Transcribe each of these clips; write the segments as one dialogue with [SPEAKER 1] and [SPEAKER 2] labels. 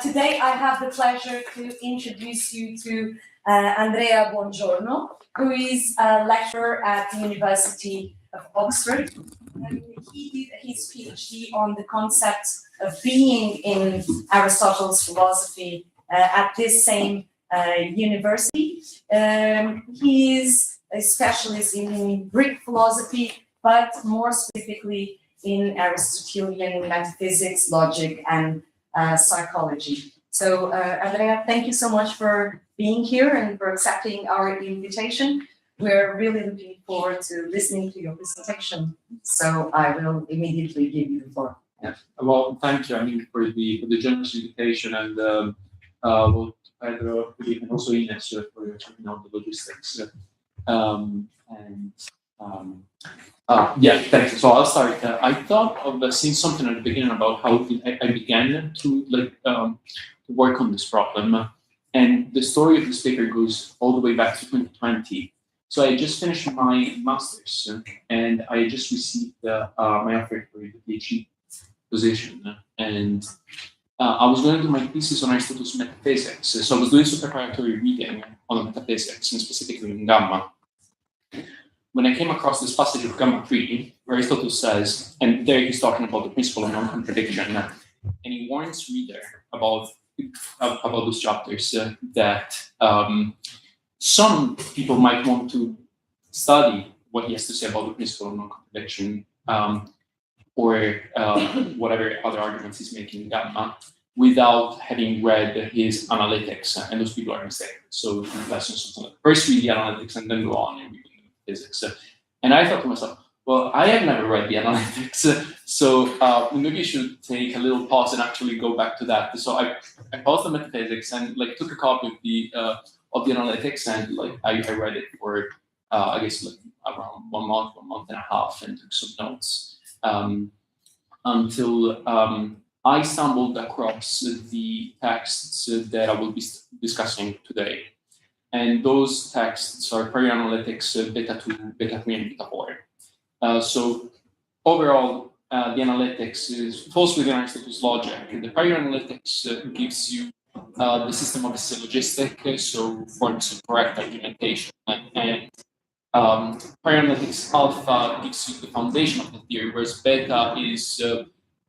[SPEAKER 1] Today I have the pleasure to introduce you to Andrea Buongiorno, who is a lecturer at the University of Oxford. He did his PhD on the concept of being in Aristotle's philosophy at this same university. He is a specialist in Greek philosophy, but more specifically in Aristotelian metaphysics, logic, and psychology. So, Andrea, thank you so much for being here and for accepting our invitation. We're really looking forward to listening to your presentation. So I will immediately give you the floor.
[SPEAKER 2] Yeah. Well, thank you, I mean, for the generous invitation, and well, Pedro, and also Ines for checking out the logistics. Yeah, thanks. So I'll start. I thought of saying something at the beginning about how I began to work on this problem, and the story of this paper goes all the way back to 2020. So I just finished my master's, and I just received my offer for the PhD position, and I was going to do my thesis on Aristotle's metaphysics. So I was doing some preparatory reading on metaphysics, and specifically in Gamma. When I came across this passage of Gamma 3, where Aristotle says, and there he's talking about the principle of non-contradiction, and he warns reader about those chapters that some people might want to study what he has to say about the principle of non-contradiction, or whatever other arguments he's making in Gamma, without having read his analytics, and those people are mistaken. So lessons something like first read the analytics and then go on and read the physics. And I thought to myself, well, I have never read the analytics, so maybe you should take a little pause and actually go back to that. So I paused the metaphysics and took a copy of the analytics, and I read it for I guess around 1 month and a half, and took some notes until I stumbled across the texts that I will be discussing today. And those texts are prior analytics beta 2, beta 3, and beta 4. So overall, the analytics falls within Aristotle's logic. The prior analytics gives you the system of a syllogistic, so forms of correct argumentation. And prior analytics alpha gives you the foundation of the theory, whereas beta is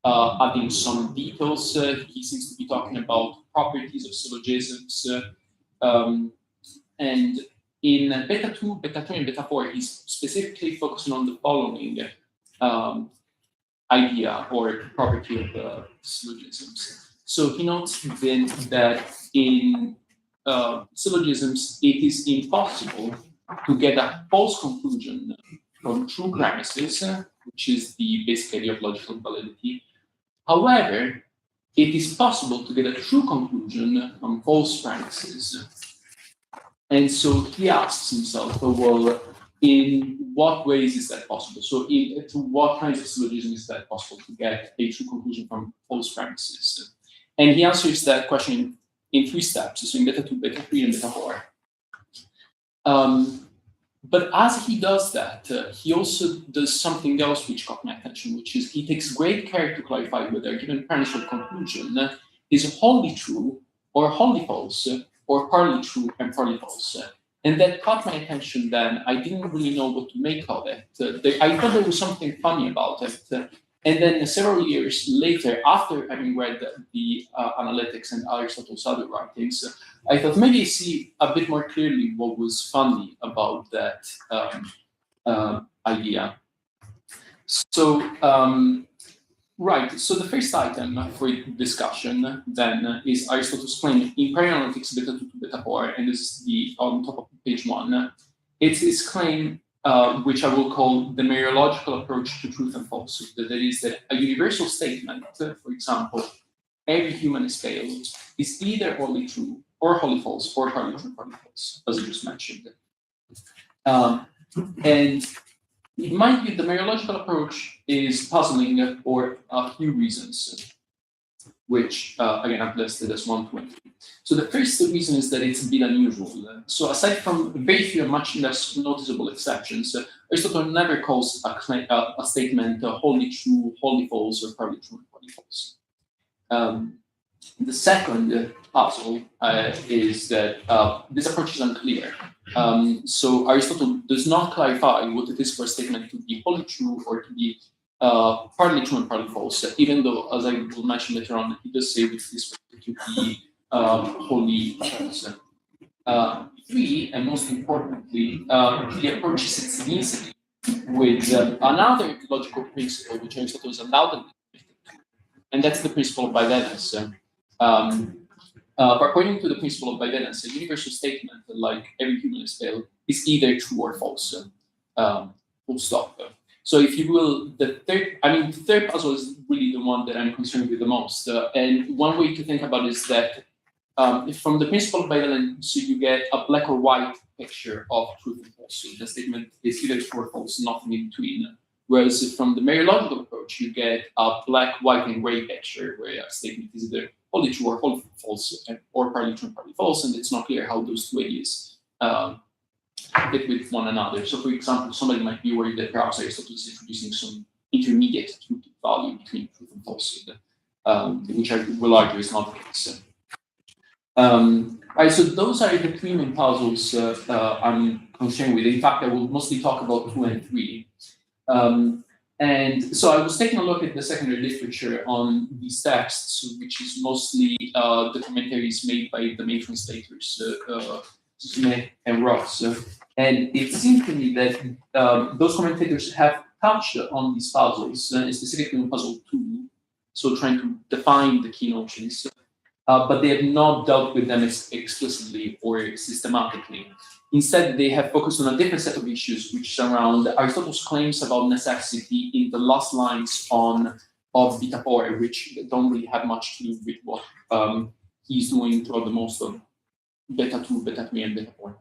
[SPEAKER 2] adding some details. He seems to be talking about properties of syllogisms. And in beta 2, beta 3, and beta 4, he's specifically focusing on the following idea or property of syllogisms. So he notes then that in syllogisms, it is impossible to get a false conclusion from true premises, which is the basic idea of logical validity. However, it is possible to get a true conclusion from false premises. And so he asks himself, well, in what ways is that possible? So to what kinds of syllogism is that possible to get a true conclusion from false premises? And he answers that question in 3 steps, so in beta 2, beta 3, and beta 4. But as he does that, he also does something else which caught my attention, which is he takes great care to clarify whether a given premise or conclusion is wholly true or wholly false, or partly true and partly false. And that caught my attention then. I didn't really know what to make of it. I thought there was something funny about it. And then several years later, after having read the analytics and Aristotle's other writings, I thought maybe I see a bit more clearly what was funny about that idea. So, right, so the first item for discussion then is Aristotle's claim in prior analytics beta 2 to beta 4, and this is on top of page 1. It's his claim, which I will call the Mereological approach to truth and falsehood. That is, that a universal statement, for example, every human is pale, is either wholly true or wholly false, or partly true, partly false, as I just mentioned. And in my view, the Mereological approach is puzzling for a few reasons, which, again, I've listed as 1, 2, and 3. So the first reason is that it's a bit unusual. So aside from very few and much less noticeable exceptions, Aristotle never calls a statement wholly true, wholly false, or partly true, and partly false. The second puzzle is that this approach is unclear. So Aristotle does not clarify what it is for a statement to be wholly true or to be partly true and partly false, even though, as I will mention later on, he does say with this to be wholly false. Three, and most importantly, he approaches it significantly with another logical principle which Aristotle is undoubtedly committed to, and that's the principle of bivalence. According to the principle of bivalence, a universal statement, like every human spell, is either true or false. Full stop. So, if you will, the third puzzle is really the one that I'm concerned with the most. And one way to think about it is that from the principle of bivalence, you get a black or white picture of truth and falsehood. The statement is either true or false, nothing in between. Whereas from the Mereological approach, you get a black, white, and gray picture, where a statement is either wholly true or wholly false, or partly true and partly false, and it's not clear how those two ideas fit with one another. So, for example, somebody might be worried that perhaps Aristotle is introducing some intermediate truth value between truth and falsehood, which I will argue is not the case. Right, so those are the three main puzzles I'm concerned with. In fact, I will mostly talk about 2 and 3. And so I was taking a look at the secondary literature on these texts, which is mostly the commentaries made by the main translators, Smith and Ross. And it seemed to me that those commentators have touched on these puzzles, specifically on puzzle 2, so trying to define the key notions, but they have not dealt with them explicitly or systematically. Instead, they have focused on a different set of issues, which surround Aristotle's claims about necessity in the last lines of Beta 4, which don't really have much to do with what he's doing throughout the most of Beta 2, Beta 3, and Beta 4.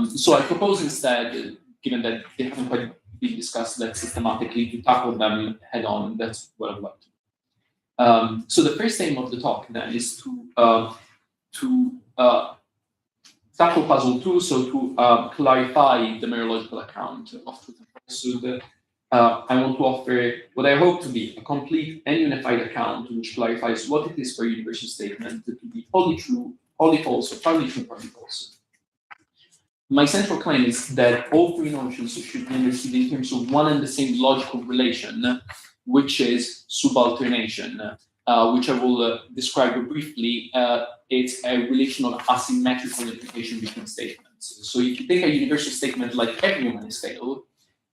[SPEAKER 2] So I propose instead, given that they haven't quite been discussed that systematically, to tackle them head on. That's what I'd like to do. So the first aim of the talk then is to tackle puzzle 2, so to clarify the Mereological account of truth and falsehood. I want to offer what I hope to be a complete and unified account which clarifies what it is for a universal statement to be wholly true, wholly false, or partly true, partly false. My central claim is that all three notions should be understood in terms of one and the same logical relation, which is subalternation, which I will describe briefly. It's a relation of asymmetrical implication between statements. So if you take a universal statement like every human is failed,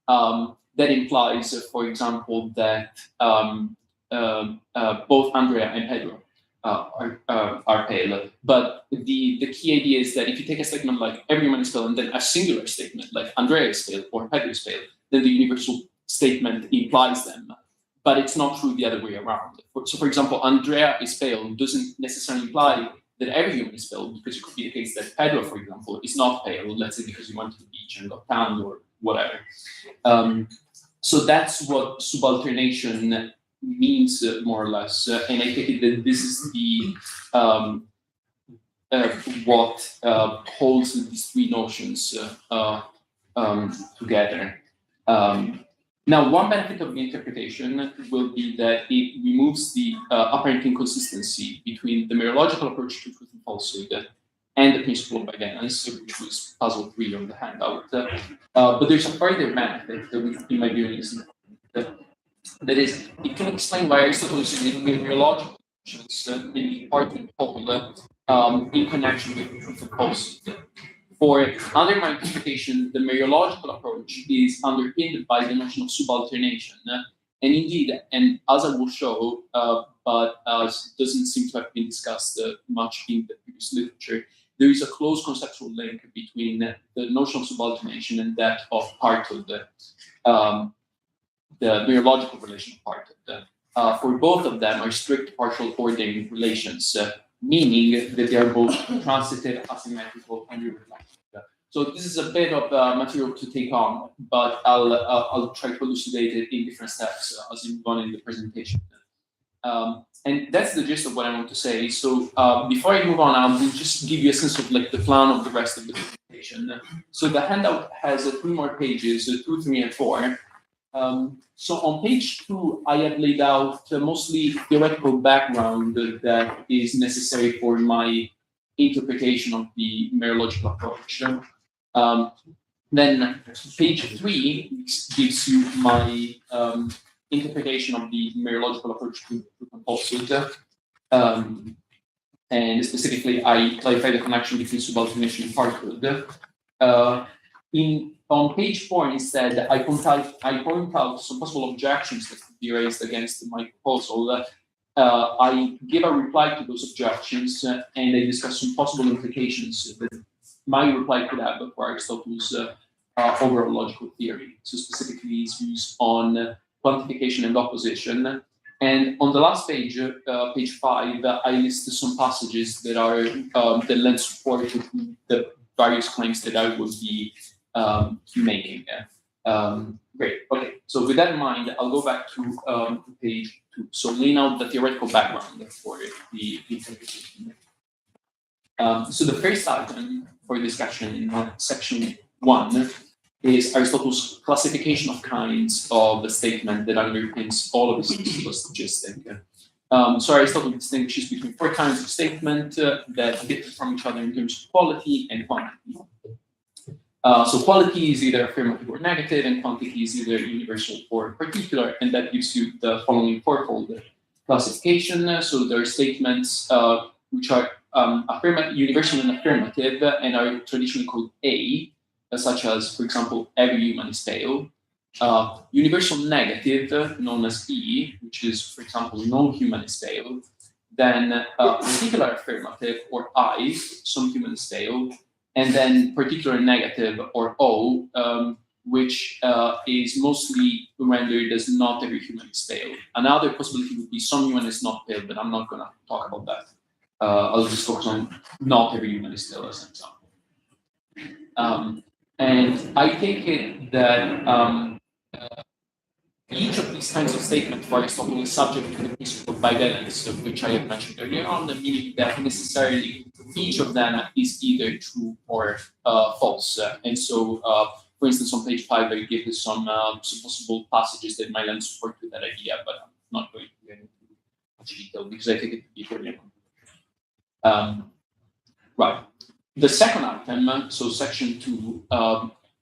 [SPEAKER 2] that implies, for example, that both Andrea and Pedro are pale. But the key idea is that if you take a statement like every human is pale and then a singular statement like Andrea is pale or Pedro is pale, then the universal statement implies them. But it's not true the other way around. So, for example, Andrea is pale doesn't necessarily imply that every human is pale, because it could be the case that Pedro, for example, is not pale, let's say because he went to the beach and got tanned or whatever. So that's what subalternation means, more or less. And I take it that this is the what holds these three notions together. Now, one benefit of the interpretation will be that it removes the apparent inconsistency between the Mereological approach to truth and falsehood and the principle of bivalence, which was puzzle 3 of the handout. But there's a further benefit, which in my view is important. That is, it can explain why Aristotle is using Mereological approaches in the part and whole in connection with truth and falsehood. For under my interpretation, the Mereological approach is underpinned by the notion of subalternation. And indeed, and as I will show, but as doesn't seem to have been discussed much in the previous literature, there is a close conceptual link between the notion of subalternation and that of parthood, the Mereological relation of parthood. For both of them are strict partial ordering relations, meaning that they are both transitive, asymmetrical, and irreflective. So this is a bit of material to take on, but I'll try to elucidate it in different steps as we move on in the presentation. And that's the gist of what I want to say. So before I move on, I will just give you a sense of like the plan of the rest of the presentation. So the handout has 3 more pages, 2, 3, and 4. So on page 2, I have laid out mostly theoretical background that is necessary for my interpretation of the Mereological approach. Then page 3 gives you my interpretation of the Mereological approach to Falsehood. And specifically, I clarify the connection between subalternation and Falsehood. On page 4, instead, I point out some possible objections that could be raised against my proposal. I give a reply to those objections, and I discuss some possible implications that my reply could have for Aristotle's overall logical theory. So specifically, his views on quantification and opposition. And on the last page, page 5, I list some passages that are that lend support to the various claims that I will be making. Great. Okay. So with that in mind, I'll go back to page 2. So laying out the theoretical background for the interpretation. So the first item for discussion in section 1 is Aristotle's classification of kinds of the statement that underpins all of his syllogistic. So Aristotle distinguishes between 4 kinds of statement that differ from each other in terms of quality and quantity. So quality is either affirmative or negative, and quantity is either universal or particular, and that gives you the following fourfold classification. So there are statements which are universal and affirmative, and are traditionally called A, such as, for example, every human is pale. Universal negative, known as E, which is, for example, no human is pale. Then particular affirmative, or I, some human is pale. And then particular negative, or O, which is mostly rendered as not every human is pale. Another possibility would be some human is not pale, but I'm not going to talk about that. I'll just focus on not every human is pale as an example. And I take it that each of these kinds of statements for Aristotle is subject to the principle of bivalence, which I have mentioned earlier on, meaning that necessarily each of them is either true or false. And so, for instance, on page 5, I give some possible passages that might lend support to that idea, but I'm not going to get into much detail because I think it would be very right. The second item, so section 2,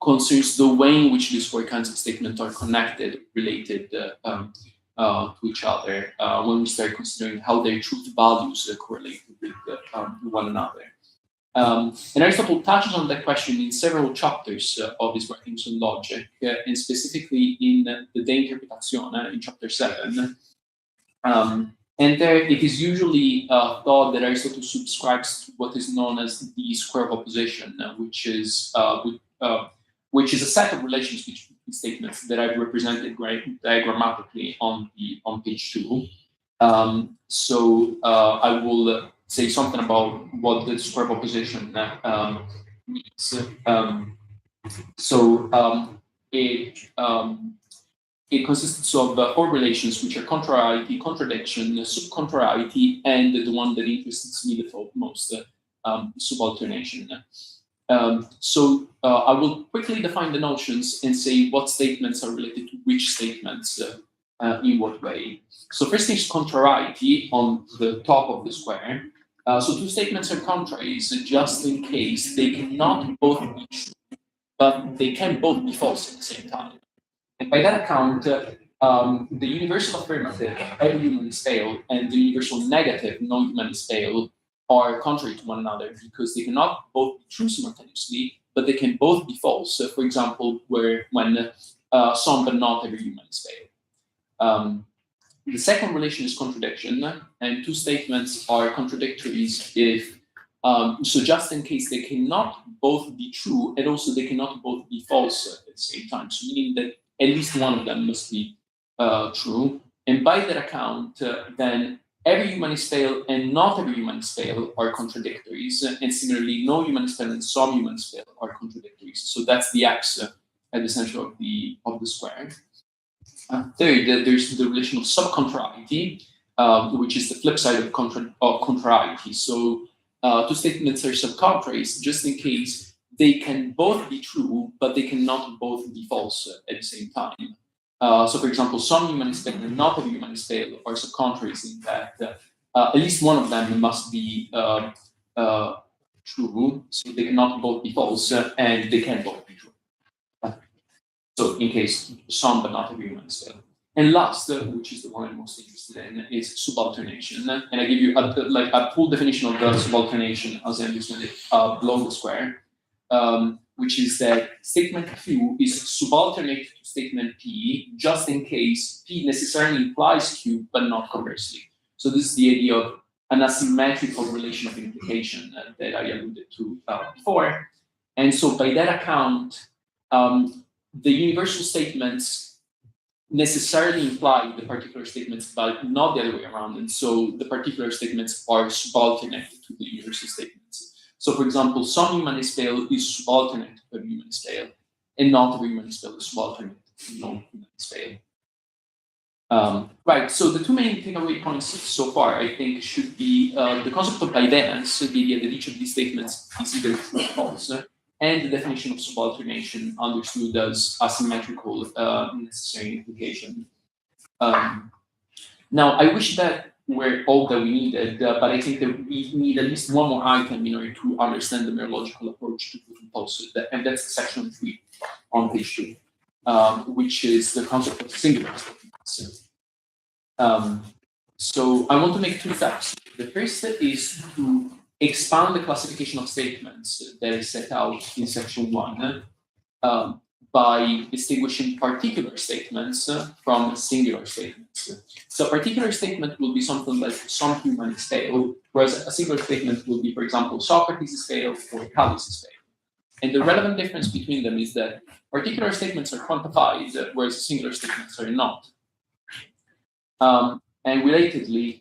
[SPEAKER 2] concerns the way in which these 4 kinds of statements are connected, related to each other, when we start considering how their truth values correlate with one another. And Aristotle touches on that question in several chapters of his writings on logic, and specifically in the De Interpretatione, in chapter 7. And there it is usually thought that Aristotle subscribes to what is known as the square of opposition, which is a set of relations between statements that I've represented diagrammatically on page 2. So I will say something about what the square of opposition means. It consists of 4 relations, which are contrariety, contradiction, subcontrariety, and the one that interests me the most, subalternation. So I will quickly define the notions and say what statements are related to which statements in what way. So first is contrariety on the top of the square. So 2 statements are contraries just in case they cannot both be true, but they can both be false at the same time. And by that account, the universal affirmative, every human is pale, and the universal negative, no human is pale, are contrary to one another because they cannot both be true simultaneously, but they can both be false. So for example, when some but not every human is pale. The second relation is contradiction, and 2 statements are contradictory if, so just in case they cannot both be true, and also they cannot both be false at the same time. So meaning that at least one of them must be true. And by that account, then every human is pale and not every human is pale are contradictories. And similarly, no human is pale and some human is pale are contradictories. So that's the X at the center of the square. Third, there's the relation of subcontrariety, which is the flip side of contrariety. So 2 statements are subcontraries just in case they can both be true, but they cannot both be false at the same time. So, for example, some humanist pale and not every humanist pale are subcontraries in that at least one of them must be true, so they cannot both be false, and they can both be true. So, in case some but not every humanist pale. And last, which is the one I'm most interested in, is subalternation. And I give you a full definition of the subalternation as I understand it below the square, which is that statement Q is subaldernate to statement P just in case P necessarily implies Q, but not conversely. So this is the idea of an asymmetrical relation of implication that I alluded to before. And so by that account, the universal statements necessarily imply the particular statements, but not the other way around. And so the particular statements are subalternate to the universal statements. So, for example, some humanist pale is subalternate to a humanist pale, and not every humanist pale is subalternate to non-humanist pale. Right, so the two main takeaway points so far, I think, should be the concept of bivalence, the idea that each of these statements is either true or false, and the definition of subalternation understood as asymmetrical necessary implication. Now, I wish that were all that we needed, but I think that we need at least one more item in order to understand the Mereological approach to proof and falsehood, and that's section 3 on page 2, which is the concept of singular statements. So I want to make two steps. The first step is to expand the classification of statements that is set out in section 1 by distinguishing particular statements from singular statements. So a particular statement will be something like some humanist pale, whereas a singular statement will be, for example, Socrates' pale or Callias' pale. And the relevant difference between them is that particular statements are quantified, whereas singular statements are not. And relatedly,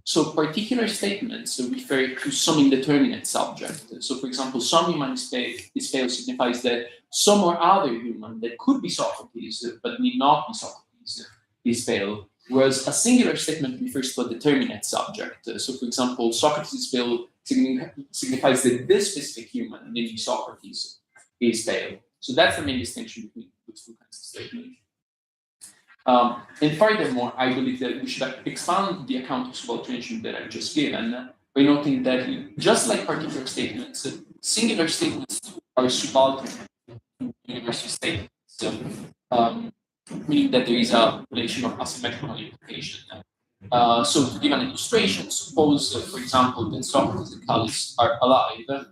[SPEAKER 2] so particular statements refer to some indeterminate subject. So, for example, some humanist pale signifies that some or other human that could be Socrates but need not be Socrates is pale, whereas a singular statement refers to a determinate subject. So, for example, Socrates' pale signifies that this specific human, namely Socrates, is pale. So that's the main distinction between those two kinds of statements. And furthermore, I believe that we should expand the account of subalternation that I've just given by noting that just like particular statements, singular statements are subalternate to universal statements, meaning that there is a relation of asymmetrical implication. So to give an illustration, suppose, for example, that Socrates and Callias are alive,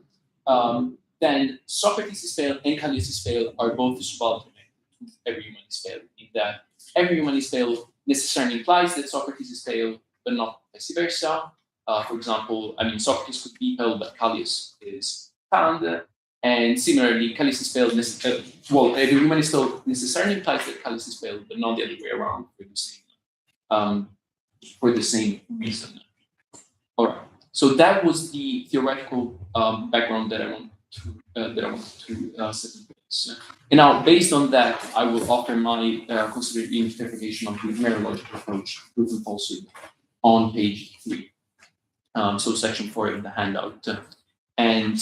[SPEAKER 2] then Socrates' pale and Callias' pale are both subalternate to every humanist pale, in that every humanist pale necessarily implies that Socrates is pale, but not vice versa. For example, Socrates could be pale, but Callias is found. And similarly, Callias is pale, every humanist pale necessarily implies that Callias is pale, but not the other way around for the same reason. All right. So that was the theoretical background that I want to set in place. And now, based on that, I will offer my considered interpretation of the Mereological approach to proof and falsehood on page 3. So section 4 of the handout. And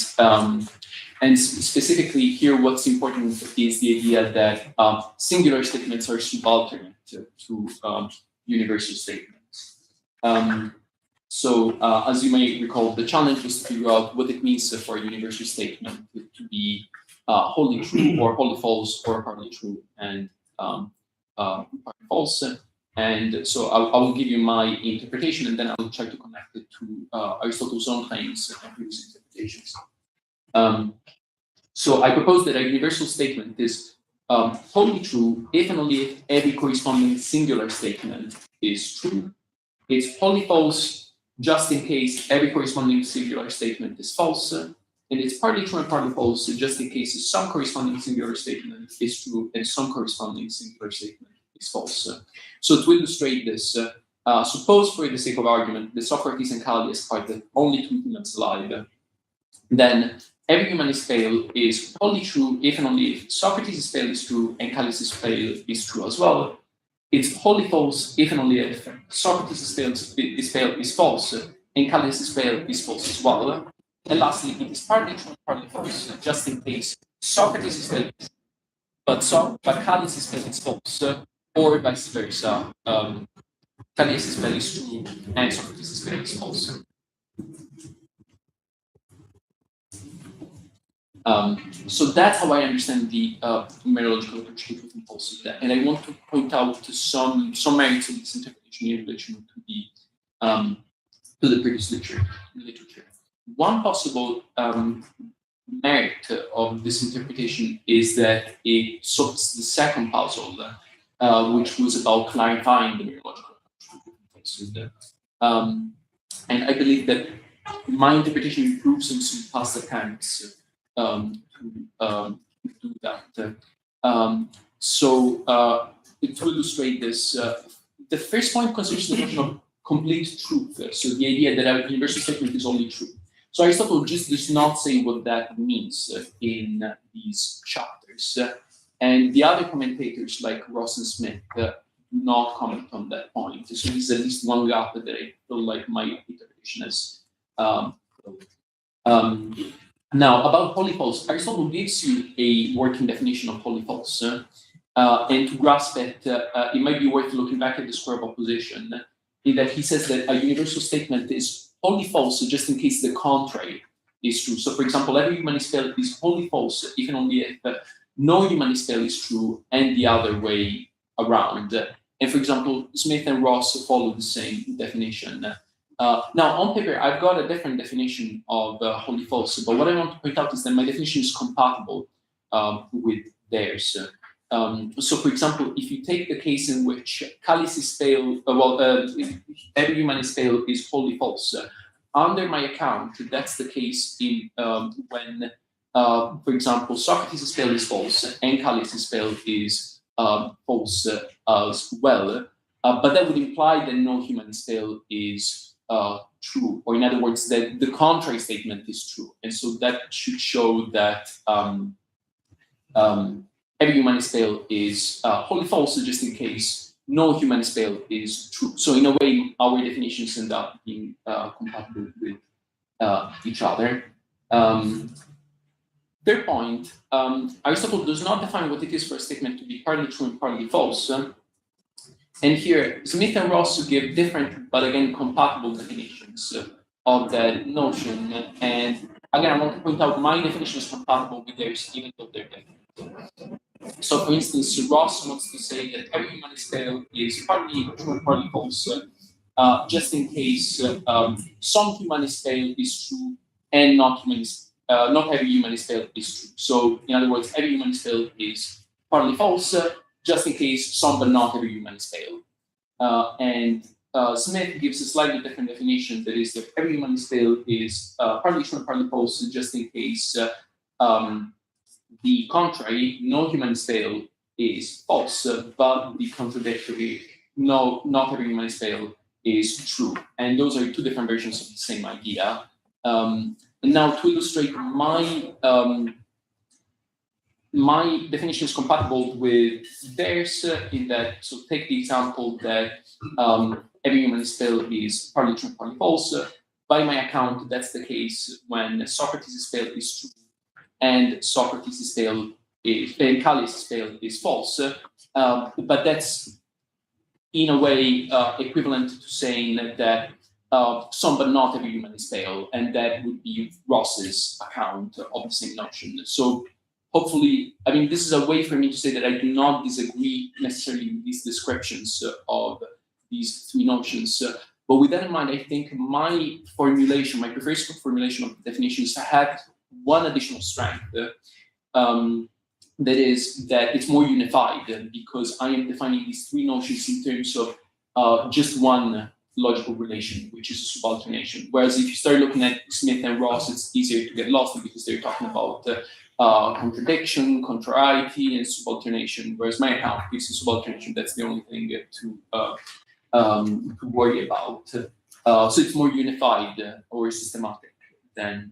[SPEAKER 2] specifically here, what's important is the idea that singular statements are subalternate to universal statements. So as you may recall, the challenge was to figure out what it means for a universal statement to be wholly true or wholly false or partly true and partly false. And so I will give you my interpretation, and then I will try to connect it to Aristotle's own claims and previous interpretations. So I propose that a universal statement is wholly true if and only if every corresponding singular statement is true. It's wholly false just in case every corresponding singular statement is false. And it's partly true and partly false just in case some corresponding singular statement is true and some corresponding singular statement is false. So to illustrate this, suppose for the sake of argument that Socrates and Callias are the only two humans alive, then every humanist pale is wholly true if and only if Socrates' pale is true and Callias' pale is true as well. It's wholly false if and only if Socrates' pale is false and Callias' pale is false as well. And lastly, it is partly true and partly false just in case Socrates' pale is but Callias' spell is false, or vice versa. Callias' spell is true, and Socrates' spell is false. So that's how I understand the Mereological truth and falsehood. And I want to point out some merits of this interpretation in relation to the previous literature. One possible merit of this interpretation is that it solves the second puzzle, which was about clarifying the Mereological truth and falsehood. And I believe that my interpretation improves on some past attempts to do that. To illustrate this, the first point considers the notion of complete truth. So the idea that a universal statement is only true. So Aristotle just does not say what that means in these chapters. And the other commentators like Ross and Smith do not comment on that point. So there's at least one gap that I feel like my interpretation has now, about polyfalse, Aristotle gives you a working definition of polyfalse, and to grasp it, it might be worth looking back at the square of opposition, in that he says that a universal statement is polyfalse just in case the contrary is true. So, for example, every humanist spell is polyfalse if and only if no humanist spell is true and the other way around. And for example, Smith and Ross follow the same definition. Now, on paper, I've got a different definition of wholly false, but what I want to point out is that my definition is compatible with theirs. So, for example, if you take the case in which Callias' spell, every humanist spell is wholly false, under my account, that's the case in when, for example, Socrates' spell is false and Callias' spell is false as well. But that would imply that no human spell is true, or in other words, that the contrary statement is true. And so that should show that every human spell is wholly false, just in case no human spell is true. So in a way, our definitions end up being compatible with each other. Third point, Aristotle does not define what it is for a statement to be partly true and partly false. And here, Smith and Ross give different, but again, compatible definitions of that notion. And again, I want to point out my definition is compatible with theirs, even though they're different. So, for instance, Ross wants to say that every human spell is partly true and partly false, just in case some human spell is true and not every human spell is true. So, in other words, every human spell is partly false, just in case some but not every human spell. And Smith gives a slightly different definition, that is that every human spell is partly true and partly false, just in case the contrary, no human spell is false, but the contradictory, no, not every human spell is true. And those are two different versions of the same idea. And now to illustrate my definition is compatible with theirs in that, so take the example that every human spell is partly true, partly false. By my account, that's the case when Socrates' spell is true and Socrates' spell and Callias' spell is false. But that's in a way equivalent to saying that some but not every human spell, and that would be Ross's account of the same notion. So hopefully, I mean, this is a way for me to say that I do not disagree necessarily with these descriptions of these three notions. But with that in mind, I think my formulation, my preferred formulation of the definitions had one additional strength. That is that it's more unified, because I am defining these three notions in terms of just one logical relation, which is subalternation. Whereas if you start looking at Smith and Ross, it's easier to get lost because they're talking about contradiction, contrariety, and subalternation. Whereas my account gives you subalternation. That's the only thing to worry about. So it's more unified or systematic than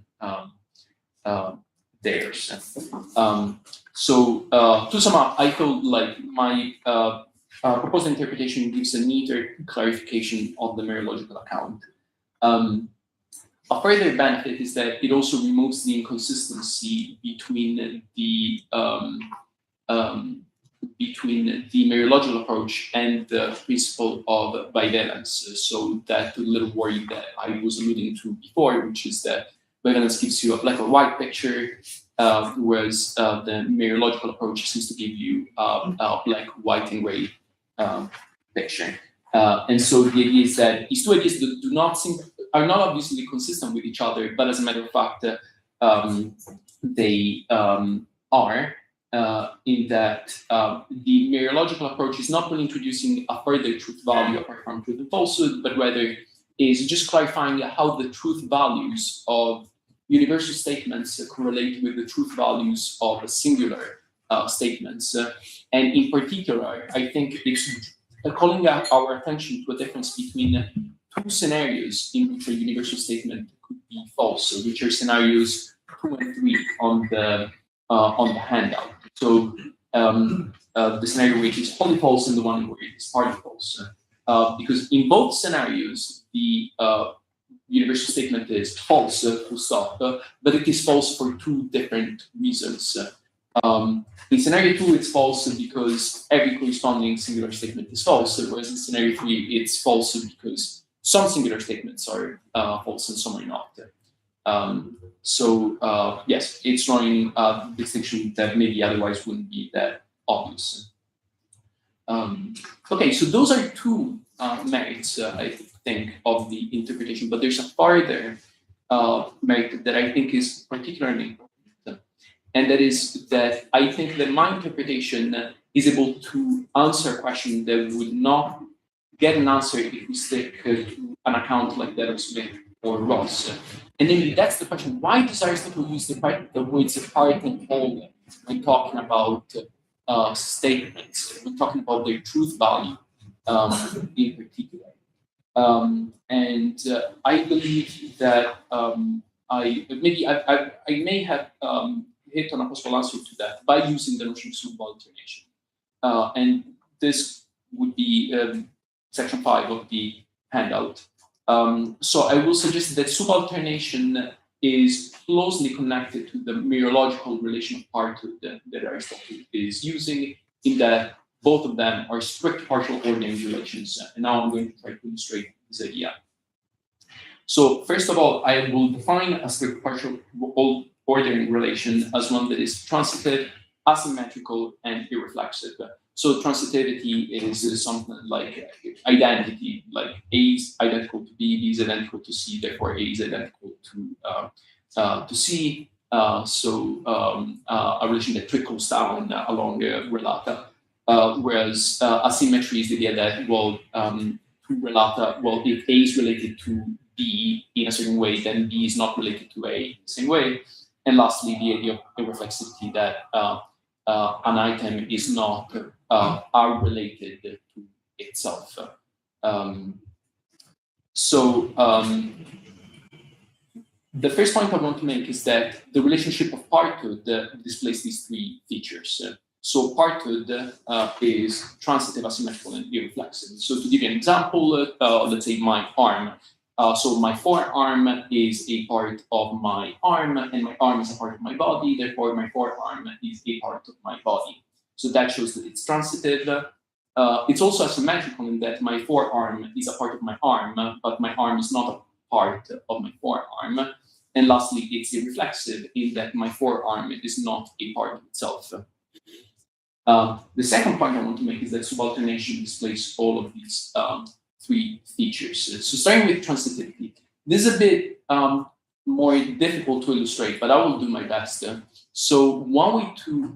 [SPEAKER 2] theirs. To sum up, I feel like my proposed interpretation gives a neater clarification of the Mereological account. A further benefit is that it also removes the inconsistency between the between the Mereological approach and the principle of bivalence. So that little worry that I was alluding to before, which is that bivalence gives you a black or white picture, whereas the Mereological approach seems to give you a black, white, and gray picture. And so the idea is that these two ideas are not obviously consistent with each other, but as a matter of fact, they are. In that the Mereological approach is not really introducing a further truth value apart from truth and falsehood, but rather is just clarifying how the truth values of universal statements correlate with the truth values of singular statements. And in particular, I think it's calling out our attention to a difference between two scenarios in which a universal statement could be false, which are scenarios 2 and 3 on the handout. So the scenario which is wholly false and the one where it is partly false. Because in both scenarios, the universal statement is false, full stop, but it is false for two different reasons. In scenario 2, it's false because every corresponding singular statement is false, whereas in scenario 3, it's false because some singular statements are false and some are not. Yes, it's drawing a distinction that maybe otherwise wouldn't be that obvious. Okay, so those are two merits, I think, of the interpretation, but there's a further merit that I think is particularly important, and that is that I think that my interpretation is able to answer a question that would not get an answer if we stick to an account like that of Smith or Ross. And then that's the question: why does Aristotle use the words part and whole when talking about statements, when talking about their truth value in particular? I believe that I may have hit on a possible answer to that by using the notion of subalternation. And this would be section 5 of the handout. So I will suggest that subalternation is closely connected to the Mereological relation of partood that Aristotle is using, in that both of them are strict partial ordering relations. And now I'm going to try to illustrate this idea. So first of all, I will define a strict partial ordering relation as one that is transitive, asymmetrical, and irreflexive. So transitivity is something like identity, like A is identical to B, B is identical to C, therefore A is identical to C. A relation that trickles down along relata. Whereas asymmetry is the idea that, relata, if A is related to B in a certain way, then B is not related to A in the same way. And lastly, the idea of irreflexivity, that an item is not are-related to itself. The first point I want to make is that the relationship of partood displays these three features. So partood is transitive, asymmetrical, and irreflexive. So to give you an example, let's say my arm. So my forearm is a part of my arm, and my arm is a part of my body. Therefore, my forearm is a part of my body. So that shows that it's transitive. It's also asymmetrical in that my forearm is a part of my arm, but my arm is not a part of my forearm. And lastly, it's irreflexive in that my forearm is not a part of itself. The second point I want to make is that subalternation displays all of these three features. So starting with transitivity, this is a bit more difficult to illustrate, but I will do my best. So one way to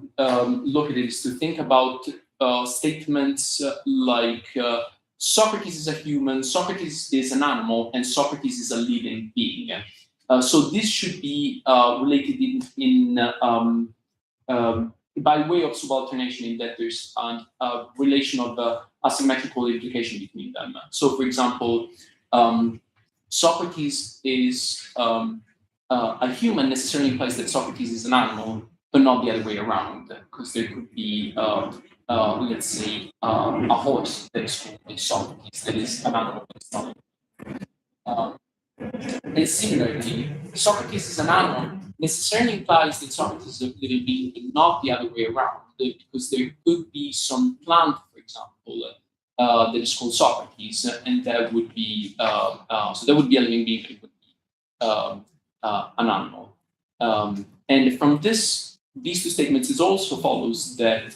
[SPEAKER 2] look at it is to think about statements like Socrates is a human, Socrates is an animal, and Socrates is a living being. So this should be related by way of subalternation, in that there's a relation of asymmetrical implication between them. So, for example, Socrates is a human necessarily implies that Socrates is an animal, but not the other way around, because there could be, let's say, a horse that is called a Socrates, that is an animal, but it's not. And similarly, Socrates is an animal necessarily implies that Socrates is a living being, but not the other way around. because there could be some plant, for example, that is called Socrates, and that would be so that would be a living being. It would be an animal. And from these two statements, it also follows that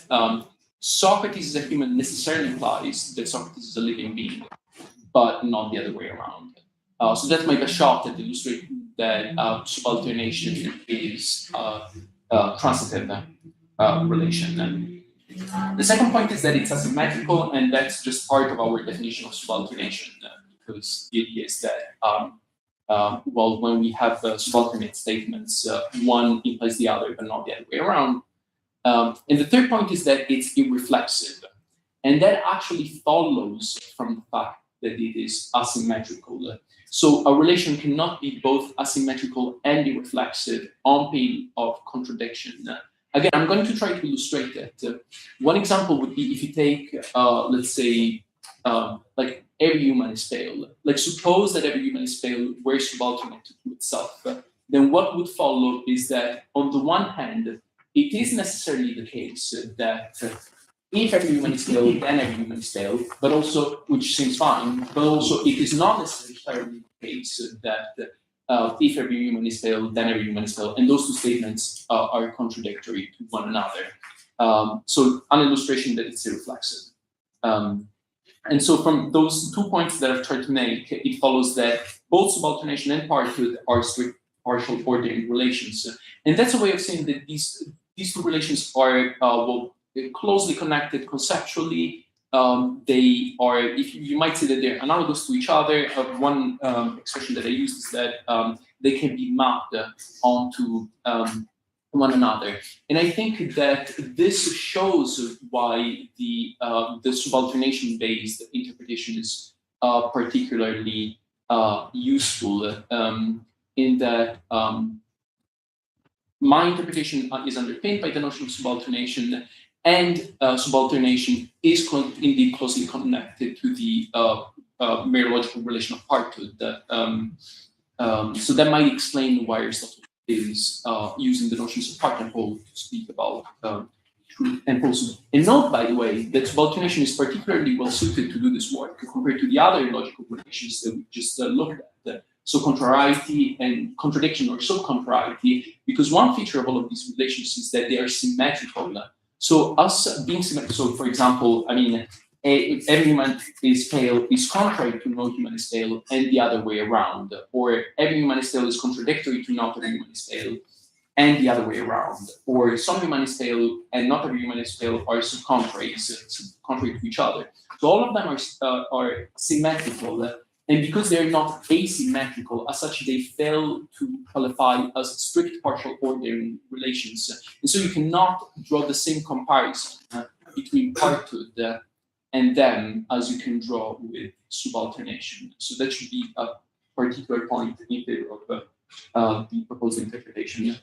[SPEAKER 2] Socrates is a human necessarily implies that Socrates is a living being, but not the other way around. So that's my best shot at illustrating that subalternation is a transitive relation. The second point is that it's asymmetrical, and that's just part of our definition of subalternation, because the idea is that well, when we have subalternate statements, one implies the other, but not the other way around. And the third point is that it's irreflexive, and that actually follows from the fact that it is asymmetrical. So a relation cannot be both asymmetrical and irreflexive on pain of contradiction. Again, I'm going to try to illustrate that. One example would be if you take, let's say, like every human is pale. Like suppose that every human is pale were subalternate to itself. Then what would follow is that on the one hand, it is necessarily the case that if every human is pale, then every human is pale, but also, which seems fine, but also it is not necessarily the case that if every human is pale, then every human is pale, and those two statements are contradictory to one another. So an illustration that it's irreflexive. And so from those 2 points that I've tried to make, it follows that both subalternation and parenthood are strict partial ordering relations. And that's a way of saying that these two relations are well, closely connected conceptually. They are, if you might say that they're analogous to each other. One expression that I use is that they can be mapped onto one another. And I think that this shows why the subalternation-based interpretation is particularly useful in that my interpretation is underpinned by the notion of subalternation, and subalternation is indeed closely connected to the Mereological relation of parenthood. So that might explain why Aristotle is using the notions of part and whole to speak about truth and falsehood. And note, by the way, that subalternation is particularly well suited to do this work compared to the other logical relations that we just looked at. So contrariety and contradiction or subcontrariety, because one feature of all of these relations is that they are symmetrical. So us being symmetrical, so for example, I mean, every human is pale is contrary to no human is pale, and the other way around. Or every human is pale is contradictory to not every human is pale, and the other way around. Or some human is pale and not every human is pale are contrary to each other. So all of them are symmetrical. And because they're not asymmetrical, as such, they fail to qualify as strict partial ordering relations. And so you cannot draw the same comparison between parenthood and them as you can draw with subalternation. So that should be a particular point in favor of the proposed interpretation.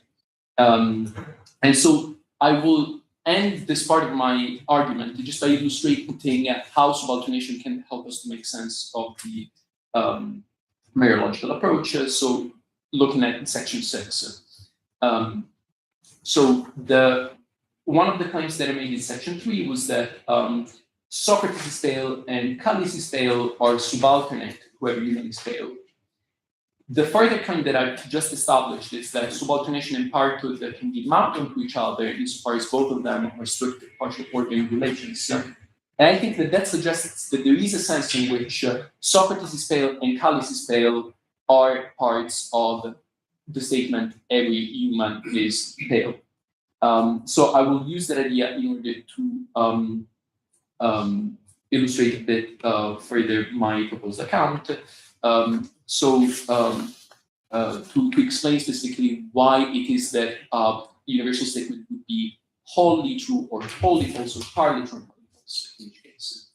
[SPEAKER 2] And so I will end this part of my argument just by illustrating how subalternation can help us to make sense of the Mereological approach. So looking at section 6. So one of the claims that I made in section 3 was that Socrates is pale and Callias is pale are subalternate to every human is pale. The further claim that I've just established is that subalternation and parenthood that can be mapped onto each other insofar as both of them are strict partial ordering relations. And I think that suggests that there is a sense in which Socrates is pale and Callias is pale are parts of the statement every human is pale. So I will use that idea in order to illustrate a bit further my proposed account. To explain specifically why it is that universal statement would be wholly true or wholly false or partly true. In each case.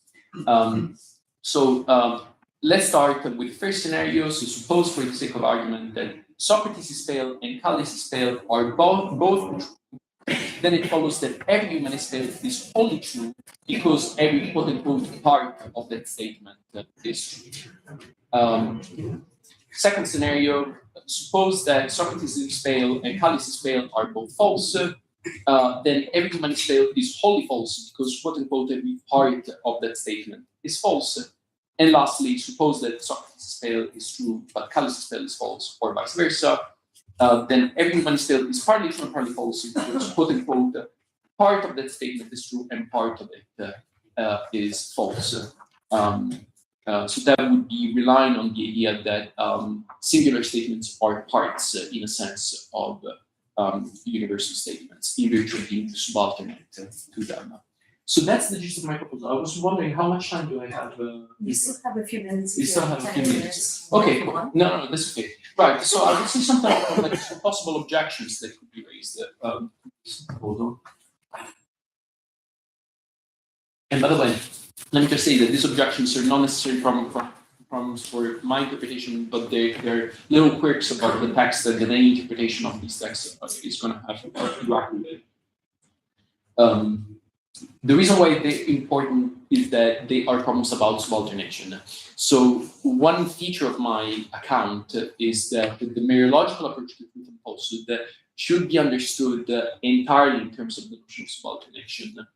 [SPEAKER 2] Let's start with the first scenario. So suppose, for the sake of argument, that Socrates is pale and Callias is pale are both true. Then it follows that every human is pale is wholly true because every quote-unquote part of that statement is true. Second scenario, suppose that Socrates is pale and Callias is pale are both false. then every human is failed is wholly false because quote unquote every part of that statement is false. And lastly, suppose that Socrates' fail is true, but Callias' fail is false, or vice versa. Then every human is failed is partly true and partly false because quote unquote part of that statement is true and part of it is false. So that would be relying on the idea that singular statements are parts, in a sense, of universal statements, in virtue of being subordinate to them. So that's the gist of my proposal. I was wondering how much time do I have?
[SPEAKER 1] You still have a few minutes.
[SPEAKER 2] We still have a few minutes. Okay, cool. No, that's okay. Right. So I would say something like some possible objections that could be raised to this proposal. And by the way, let me just say that these objections are not necessarily problems for my interpretation, but they're little quirks about the text that any interpretation of these texts is going to have to interact with. The reason why they're important is that they are problems about subordination. So one feature of my account is that the Mereological approach to truth and falsehood should be understood entirely in terms of the notion of subordination.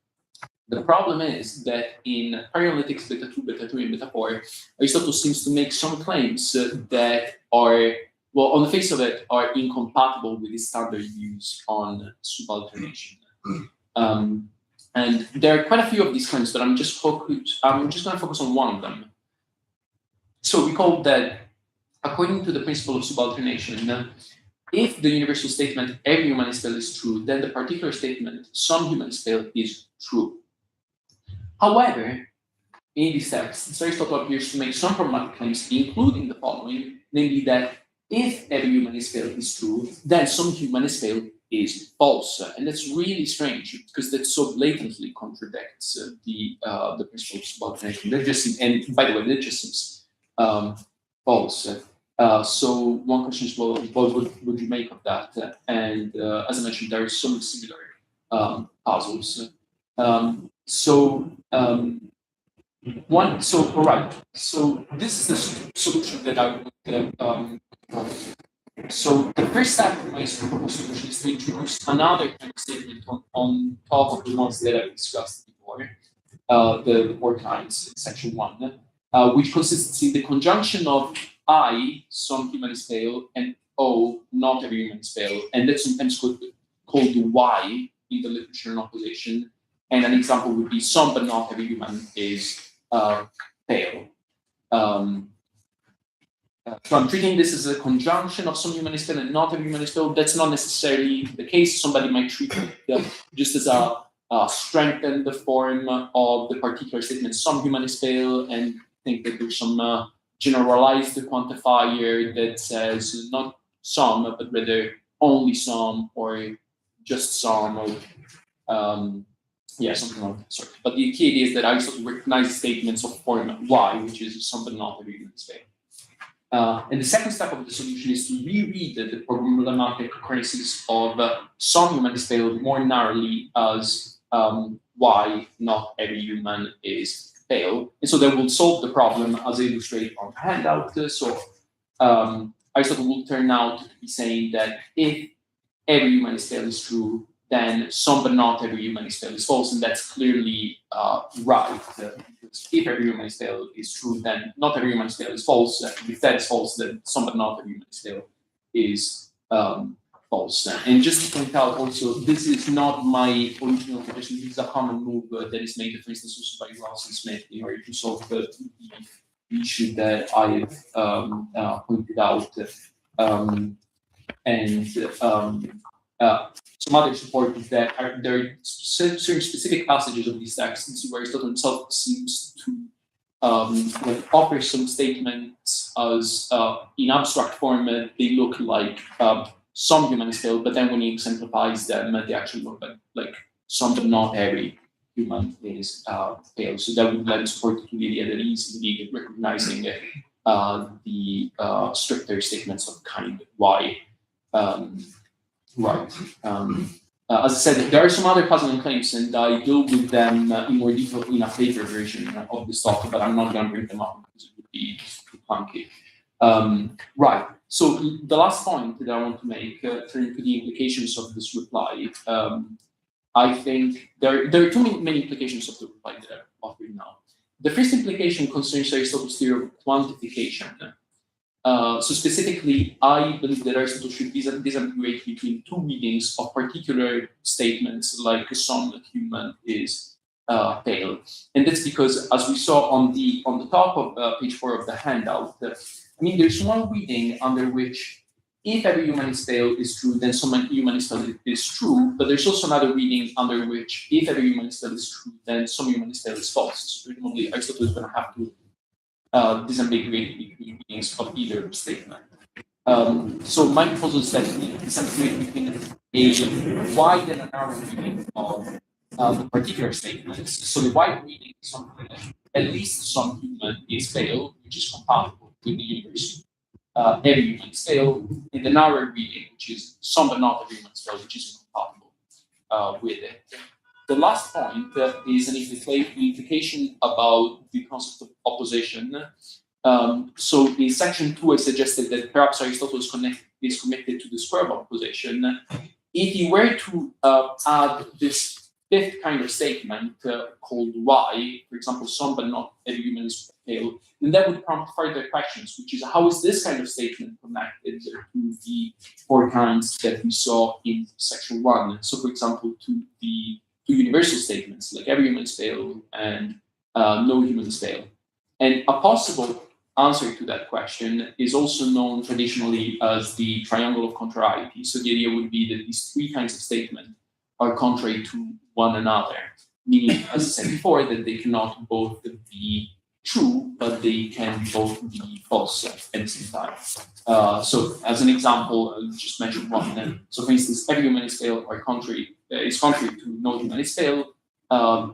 [SPEAKER 2] The problem is that in paraanalytics beta 2, beta 3, and beta 4, Aristotle seems to make some claims that are, well, on the face of it, are incompatible with his standard views on subordination. And there are quite a few of these claims, but I'm just going to focus on one of them. So we call that, according to the principle of subordination, if the universal statement every human is failed is true, then the particular statement some human is failed is true. However, in this text, Aristotle appears to make some problematic claims, including the following, namely that if every human is failed is true, then some human is failed is false. And that's really strange because that so blatantly contradicts the principle of subordination. That just seems, and by the way, that just seems false. So one question is, well, what would you make of that? And as I mentioned, there are some similar puzzles. So this is the solution that I would. So the first step in my solution is to introduce another kind of statement on top of the ones that I've discussed before, the four kinds in section 1, which consists in the conjunction of I, some human is failed, and O, not every human is failed, and that's sometimes called Y in the literature in opposition. And an example would be some but not every human is failed. So I'm treating this as a conjunction of some human is failed and not every human is failed. That's not necessarily the case. Somebody might treat it just as a strengthen the form of the particular statement some human is failed and think that there's some generalized quantifier that says not some, but rather only some or just some or something like that. Sorry. But the key idea is that Aristotle recognizes statements of form Y, which is some but not every human is failed. And the second step of the solution is to reread the problematic occurrences of some human is failed more narrowly as Y, not every human is failed. And so that will solve the problem as illustrated on the handout. So Aristotle will turn out to be saying that if every human is failed is true, then some but not every human is failed is false, and that's clearly right. Because if every human is failed is true, then not every human is failed is false. If that is false, then some but not every human is failed is false. And just to point out also, this is not my original interpretation. This is a common move that is made, for instance, also by Ross and Smith in order to solve the issue that I have pointed out. Some other support is that there are certain specific passages of these texts where Aristotle himself seems to offer some statements as in abstract form they look like some human is failed, but then when he exemplifies them, they actually look like some but not every human is failed. So that would lend support to the idea that he's indeed recognizing the stricter statements of kind Y. Right. As I said, there are some other puzzling claims, and I deal with them in more detail in a later version of this talk, but I'm not going to bring them up because it would be too clunky. Right. So the last point that I want to make, turning to the implications of this reply, I think there are too many implications of the reply that I'm offering now. The first implication concerns Aristotle's theory of quantification. So specifically, I believe that Aristotle should disambiguate between two readings of particular statements, like some human is pale, and that's because, as we saw on the top of page 4 of the handout, I mean, there's one reading under which if every human is pale is true, then some human is pale is true, but there's also another reading under which if every human is pale is true, then some human is pale is false. So presumably Aristotle is going to have to disambiguate between readings of either statement. So my proposal is that we disambiguate between a wide and a narrow reading of the particular statements. So the wide reading is something like at least some human is pale, which is compatible with the universe. Every human is pale. In the narrow reading, which is some but not every human is pale, which is incompatible with it. The last point is an implication about the concept of opposition. So in section 2, I suggested that perhaps Aristotle is committed to the square of opposition. If he were to add this fifth kind of statement called Y, for example, some but not every human is pale, then that would prompt further questions, which is how is this kind of statement connected to the four kinds that we saw in section 1? So, for example, to the universal statements, like every human is pale and no human is pale. And a possible answer to that question is also known traditionally as the triangle of contrariety. So the idea would be that these three kinds of statement are contrary to one another, meaning, as I said before, that they cannot both be true, but they can both be false at the same time. So, as an example, I'll just mention one. So, for instance, every human is pale or contrary to no human is pale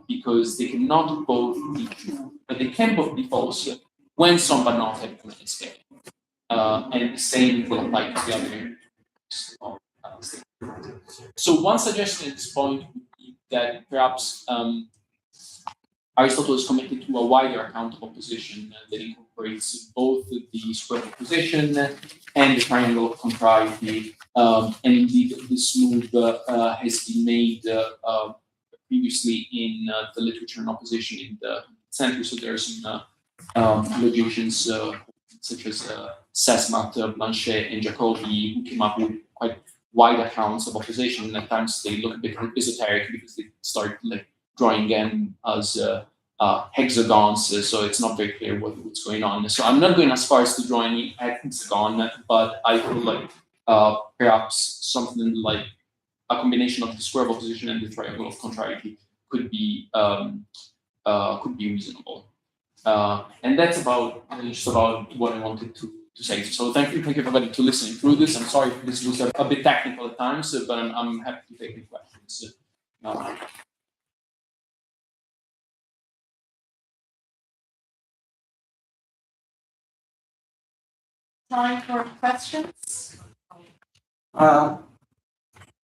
[SPEAKER 2] because they cannot both be true, but they can both be false when some but not every human is pale. And the same will apply to the other. So, one suggestion at this point would be that perhaps Aristotle is committed to a wider account of opposition that incorporates both the square of opposition and the triangle of contrariety. And indeed, this move has been made previously in the literature on opposition in the century. So there are some logicians such as Sesmat, Blanchet, and Jacobi who came up with quite wide accounts of opposition. And at times they look a bit esoteric because they start like drawing them as hexagons, so it's not very clear what's going on. So I'm not going as far as to draw any hexagon, but I feel like perhaps something like a combination of the square of opposition and the triangle of contrariety could be reasonable. And that's just about what I wanted to say. So thank you everybody to listening through this. I'm sorry if this was a bit technical at times, but I'm happy to take any questions.
[SPEAKER 1] Time for questions.